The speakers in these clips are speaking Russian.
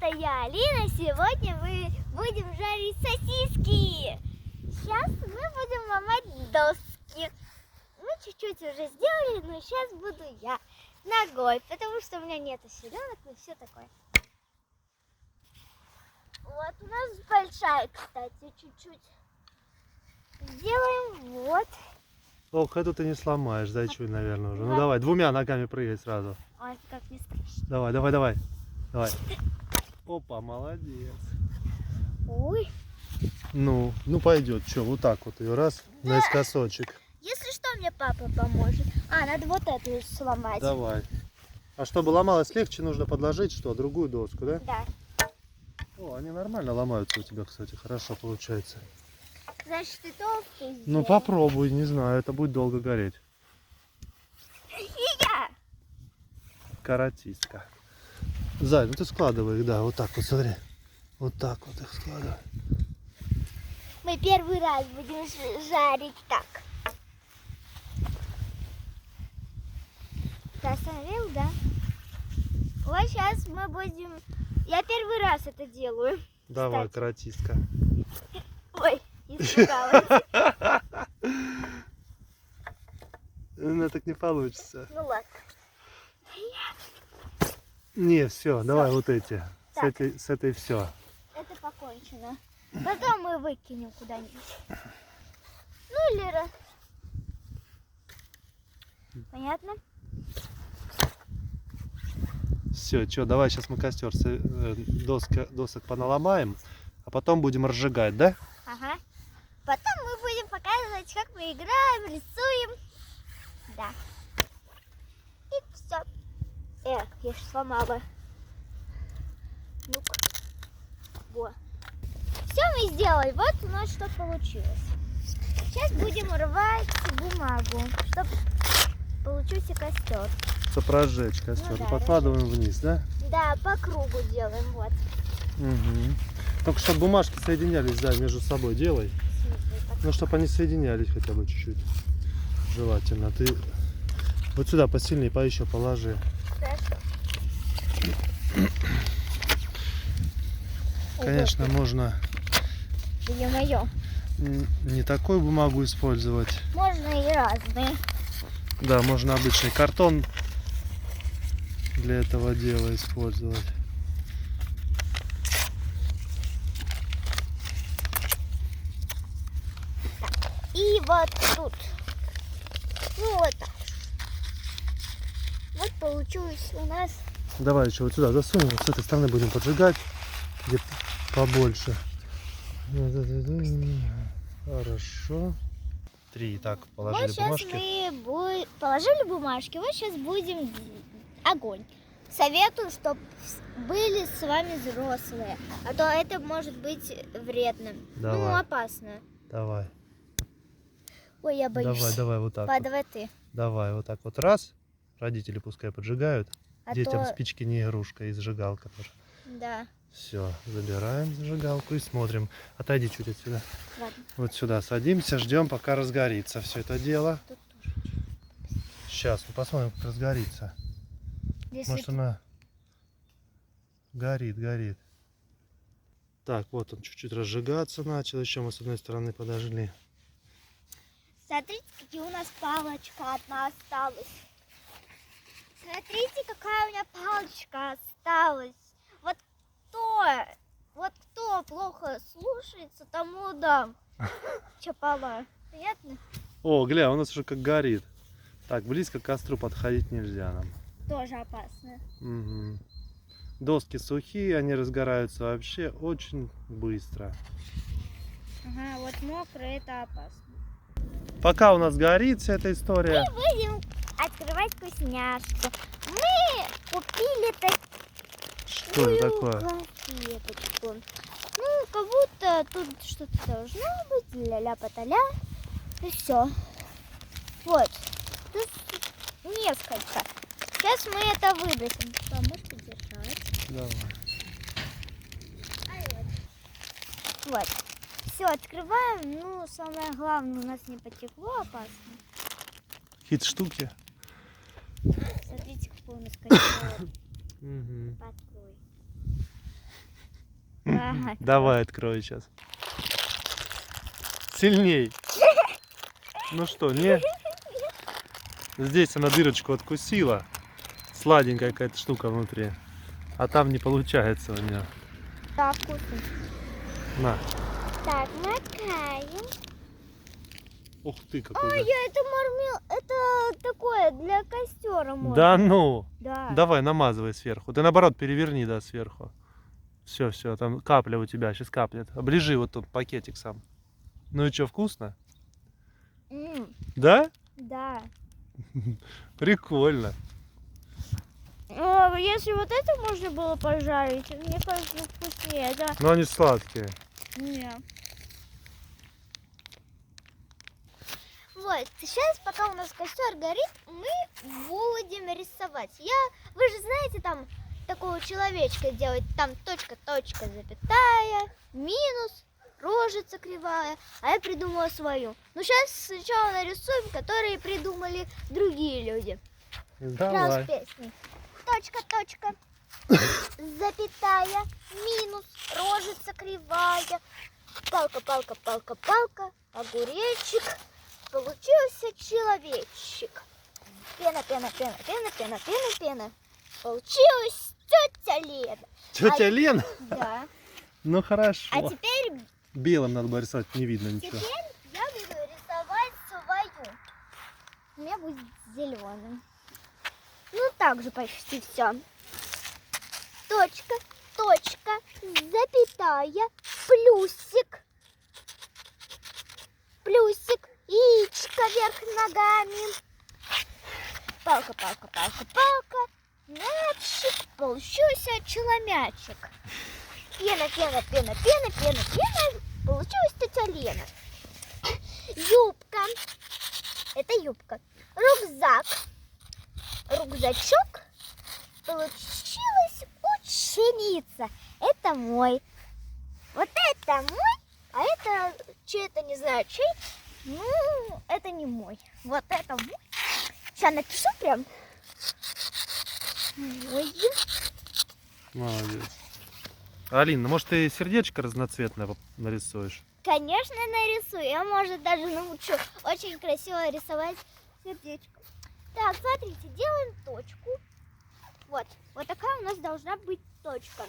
это я, Алина. Сегодня мы будем жарить сосиски. Сейчас мы будем ломать доски. Мы чуть-чуть уже сделали, но сейчас буду я ногой, потому что у меня нет селенок и все такое. Вот у нас большая, кстати, чуть-чуть. Сделаем вот. Ох, эту ты не сломаешь, зайчуй, наверное, уже. Ну давай, двумя ногами прыгай сразу. Ой, как не страшно. Давай, давай, давай. Давай. Опа, молодец. Ой. Ну пойдет. Че, вот так вот ее раз, Да. наискосочек. Если что, мне папа поможет. А, надо вот эту сломать. Давай. А чтобы ломалось легче, нужно подложить что? Другую доску, да? Да. О, они нормально ломаются у тебя, кстати, хорошо получается. Значит, ты толстый сделал. Ну попробуй, не знаю, это будет долго гореть. И я. Каратистка. Зай, ну ты складывай их, да, вот так вот, смотри. Вот так вот их складывай. Мы первый раз будем жарить так. Ты остановил, да? Вот сейчас мы будем... Я первый раз это делаю. Давай, Кстати. каратистка. Ой, испугалась. Ну так не получится. Ну ладно. Не, все, давай вот эти. Так. С этой все. Это покончено. Потом мы выкинем куда-нибудь. Ну или... Понятно? Все, что, давай сейчас мы костер досок поналомаем, а потом будем разжигать, да? Ага. Потом мы будем показывать, как мы играем, рисуем. Да. И все. Эх, я же сломала. Ну-ка. Во. Все мы сделали. Вот у нас что получилось. Сейчас будем рвать бумагу, чтобы получился костер. Чтобы разжечь костер. Ну да, Подкладываем вниз, да? Да, по кругу делаем. Вот. Угу. Только чтобы бумажки соединялись, да, между собой делай. Ну, чтобы они соединялись хотя бы чуть-чуть. Желательно. Ты вот сюда посильнее еще положи. Хорошо. Конечно, можно Ё-моё. не такую бумагу использовать. Можно и разные. Да, можно обычный картон для этого дела использовать. И вот тут. Ну вот так. Вот получилось у нас. Давай еще вот сюда засунем, вот с этой стороны будем поджигать, где побольше. Хорошо. 3, так, положили Вот сейчас бумажки. мы положили бумажки. Вот сейчас будем огонь. Советую, чтобы были с вами взрослые. А то это может быть вредным. Ну, Давай. опасно. Давай, Ой, я боюсь. давай вот так. Па, Вот. давай ты. Давай вот так вот раз. Родители пускай поджигают. А Детям то... спички не игрушка, и зажигалка тоже. Да. Все, забираем зажигалку и смотрим. Отойди чуть отсюда. Ладно. Вот сюда садимся, ждем, пока разгорится все это дело. Тут тоже. Сейчас мы посмотрим, как разгорится. Если Может, она горит. Так, вот он чуть-чуть разжигаться начал. Еще мы с одной стороны подожгли. Смотрите, какие у нас палочка одна осталась. Смотрите, какая у меня палочка осталась. Вот кто плохо слушается, тому дам чапала. Понятно? О, гля, у нас уже как горит. Так, близко к костру подходить нельзя нам. Тоже опасно. Угу. Доски сухие, они разгораются вообще очень быстро. Ага, вот мокрое это опасно. Пока у нас горит вся эта история. Мы будем открывать вкусняшку. Мы купили Что это такое? конфеточку. Ну, как будто тут что-то должно быть. Ля-ля-паталя. И все. Вот. Тут несколько. Сейчас мы это выбросим. Поможешь подержать? Давай. Вот. Все, открываем. Ну, самое главное, у нас не потекло, опасно. Какие-то штуки. Смотрите, какой у нас костер. Угу. Подкрой. Ага. Давай, открой сейчас. Сильней. Ну что, не? Здесь она дырочку откусила. Сладенькая какая-то штука внутри. А там не получается у нее. Да, вкусно. На. Так, макаем. Ух ты, какой. Ой, это мармел, это такое для костера можно. Да ну. Да. Давай, намазывай сверху. Ты наоборот переверни, да, сверху. Все, все, там капля у тебя, сейчас капнет. Оближи вот тут пакетик сам. Ну и что, вкусно? Да? Да. Прикольно. Если вот это можно было пожарить, мне кажется, вкуснее, да? Но они сладкие. Нет. Вот, сейчас, пока у нас костер горит, мы будем рисовать. Вы же знаете, там такого человечка делать, там точка, точка, запятая, минус, рожица кривая, а я придумала свою. Ну, сейчас сначала нарисуем, которые придумали другие люди. Давай. Песни. Точка, точка, запятая, минус, рожица кривая, палка, палка, палка, палка, огуречек. Получился человечек. Пена, пена, пена, пена, пена, пена, пена. Получилась тетя Лена. Тетя Лена? Да. Ну хорошо. А теперь Белым надо было рисовать, не видно ничего. я буду рисовать свою. У меня будет зеленым. Ну, так же почти все. Точка, точка, запятая, плюсик. Плюсик, яичко вверх ногами. Палка, палка, палка, палка. Мячик, получился челомячик. Пена, пена, пена, пена, пена, пена. Получилась тетя Лена. Юбка. Это юбка. Рюкзак. Рюкзачок. Получилась ученица. Это мой. Вот это мой. А это чей-то, не знаю, чей. Ну, это не мой. Вот это мой. Сейчас напишу прям. Мой. Молодец. Алина, может ты сердечко разноцветное нарисуешь? Конечно, нарисую. Я, может, даже научу очень красиво рисовать сердечко. Так, смотрите, делаем точку. Вот. Вот такая у нас должна быть точка.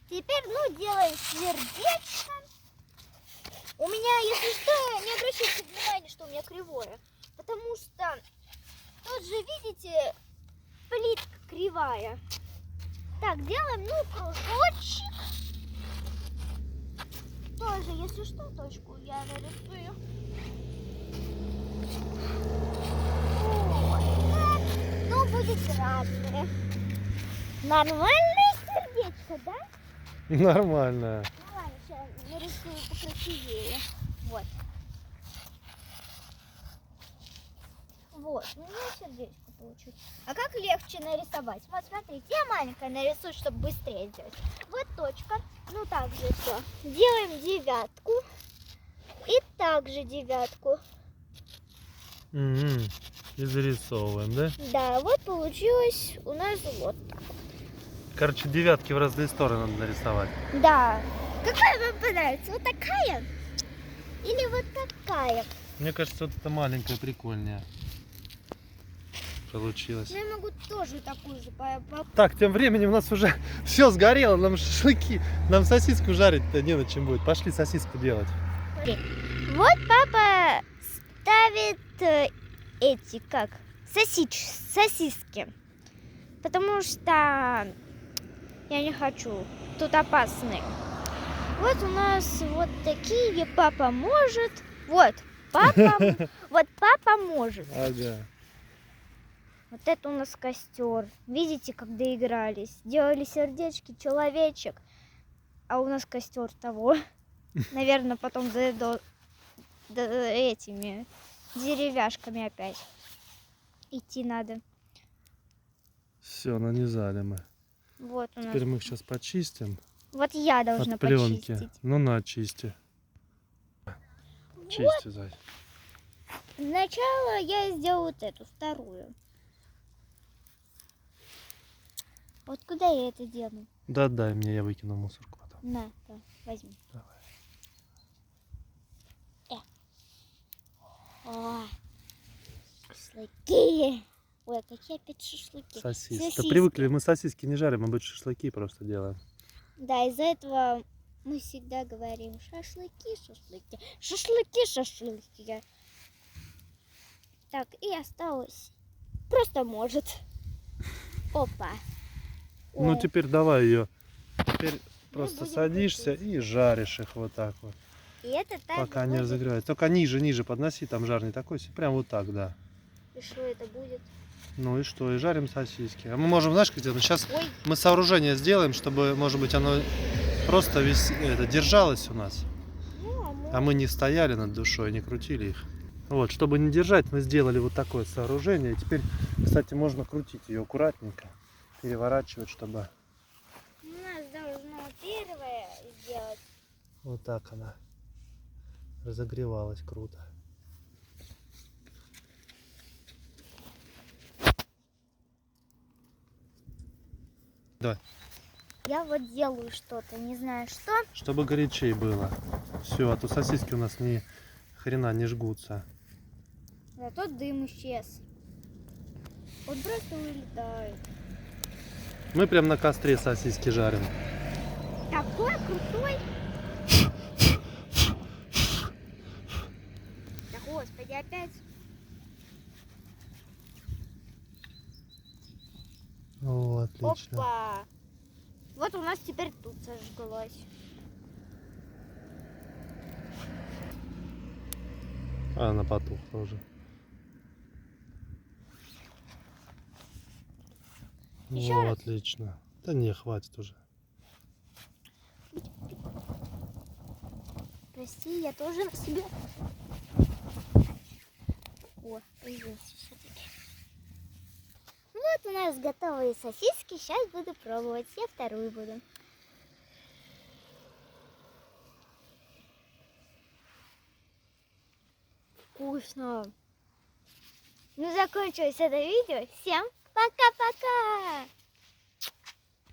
Теперь, делаем сердечко. У меня, если что, не обращайте внимания, что у меня кривое. Потому что тут же, видите, плитка кривая. Так, делаем, кружочек. Тоже, если что, точку я нарисую. Вот так. Ну, будет разное. Нормальное сердечко, да? Нормально. Ну ладно, сейчас нарисую покрасивее. Вот. Вот, у меня сердечко получилось. А как легче нарисовать? Вот смотрите, я маленькое нарисую, чтобы быстрее сделать. Вот точка. Ну так же все. Делаем девятку. И также девятку. И зарисовываем, да? Да, вот получилось у нас вот так. Короче, девятки в разные стороны надо нарисовать. Да. Какая вам понравится? Вот такая? Или вот такая? Мне кажется, вот эта маленькая прикольнее получилось. Ну, я могу тоже такую же Так, тем временем у нас уже все сгорело, нам шашлыки, нам сосиску жарить-то не на чем будет. Пошли сосиску делать. Вот папа ставит эти, сосиски. Потому что я не хочу. Тут опасные. Вот у нас вот такие. Папа может. Вот папа может. Ага. Вот это у нас костер. Видите, как доигрались? Делали сердечки, человечек. А у нас костер того. Наверное, потом этими деревяшками опять идти надо. Все, нанизали мы. Вот у нас. Теперь мы их сейчас почистим. Вот я должна От пленки. почистить. Ну на, чисти. Чисти, Зай. Сначала я сделаю вот эту, вторую. Вот куда я это дену? Да дай мне, я выкину в мусорку потом. На, да, возьми. Давай. О, шашлыки. Ой, какие опять шашлыки. Сосиски. Да привыкли, мы сосиски не жарим, мы быть шашлыки просто делаем. Да, из-за этого мы всегда говорим шашлыки, шашлыки, шашлыки, шашлыки. Так, и осталось. Просто может. Опа. Ну Ой, теперь давай ее. Теперь просто будем садишься крутить. и жаришь их вот так вот. и это так Пока не будет. разогревается. Только ниже подноси, там жар не такой. Прям вот так, да. И что это будет? Ну и что, и жарим сосиски. А мы можем, знаешь, где-то сейчас Ой, мы сооружение сделаем, чтобы, может быть, оно просто держалось у нас. ну, А мы не стояли над душой, не крутили их. Вот, чтобы не держать, мы сделали вот такое сооружение. И теперь, кстати, можно крутить ее аккуратненько, переворачивать, чтобы у нас должно первое сделать. вот так она разогревалась круто. Давай. Я вот делаю что-то, не знаю что. Чтобы горячей было. Все, а то сосиски у нас ни хрена не жгутся. Зато дым исчез. Он просто улетает. Мы прям на костре сосиски жарим. Такой крутой. Да господи, опять. О, отлично. Опа. Вот у нас теперь тут зажглось. А она потухла уже. Ещё О, раз? отлично. Да не, хватит уже. Прости, я тоже на себя. О, появился все-таки. Вот у нас готовые сосиски. Сейчас буду пробовать. Я вторую буду. Вкусно. Ну, закончилось это видео. Всем пока-пока!